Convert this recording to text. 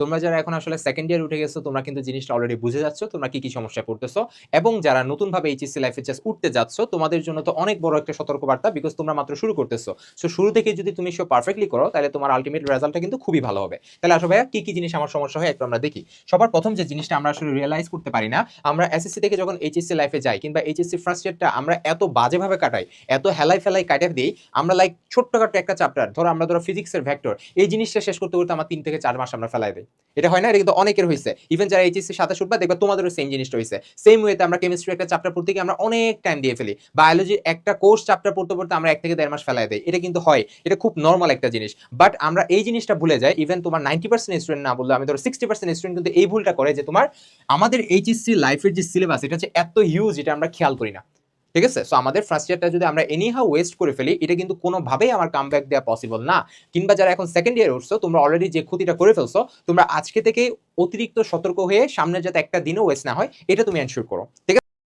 তোমরা যারা এখন আসলে সেকেন্ড ইয়ার উঠে গেছো তোমরা কিন্তু জিনিসটা অলরেডি বুঝে যাচ্ছ তোমরা কি কি সমস্যায় পড়তেছো, এবং যারা নতুনভাবে এইচএসসি লাইফে জাস্ট উঠতে যাচ্ছ তোমাদের জন্য তো অনেক বড় একটা সতর্কবার্তা, বিকজ তোমরা মাত্র শুরু করতেছো। সো শুরু থেকে যদি তুমি সব পারফেক্টলি করো তাহলে তোমার আলটিমেট রেজাল্টটা কিন্তু খুবই ভালো হবে। তাহলে আসলে ভাইয়া কি কি জিনিস আমার সমস্যা হয় একটু আমরা দেখি। সবার প্রথম যে জিনিসটা আমরা আসলে রিয়েলাইজ করতে পারি না, আমরা এসএসসি থেকে যখন এইচএসসি লাইফে যাই কিংবা এইচএসসি ফার্স্ট ইয়ারটা আমরা এত বাজেভাবে কাটাই, এত হেলাই ফেলাই কাটে দিই, আমরা লাইক ছোট্টখাটো একটা চ্যাপ্টার ধরো ফিজিক্সের ভেক্টর, এই জিনিসটা শেষ করতে করতে আমার 3 থেকে 4 মাস আমরা ফেলাই দিই। এটা হয় না? এটা কিন্তু অনেকের হয়েছে। ইভেন যারা এইচএসসি 27 উঠবা দেখবা তোমাদেরও সেম জিনিসটা হয়েছে। সেম ওয়েতে আমরা কেমিস্ট্রি একটা চ্যাপ্টার পড়তে গিয়ে আমরা অনেক টাইম দিয়ে ফেলি। বায়োলজি একটা কোর্স চ্যাপ্টার পড়তে পড়তে আমরা 1 থেকে 1.5 মাস ফেলাই দেই। এটা কিন্তু হয়। এটা খুব নরমাল একটা জিনিস। বাট আমরা এই জিনিসটা ভুলে যাই। ইভেন তোমার 90% স্টুডেন্ট না বললে আমি ধরো 60% স্টুডেন্ট কিন্তু এই ভুলটা করে যে তোমার আমাদের এইচএসসি লাইফের যে সিলেবাস এটা হচ্ছে এত হিউজ, এটা আমরা খেয়াল করি না। ঠিক আছে? সো আমাদের ফার্স্ট ইয়ারটা যদি আমরা এনি হাউ ওয়েস্ট করে ফেলি এটা কিন্তু কোনোভাবেই আমার কামব্যাক দেওয়া পসিবল না। কিংবা যারা এখন সেকেন্ড ইয়ারে উঠছো তোমরা অলরেডি যে ক্ষতিটা করে ফেলছো, তোমরা আজকে থেকে অতিরিক্ত সতর্ক হয়ে সামনে যাতে একটা দিনও ওয়েস্ট না হয় এটা তুমি এনশিওর করো। ঠিক আছে?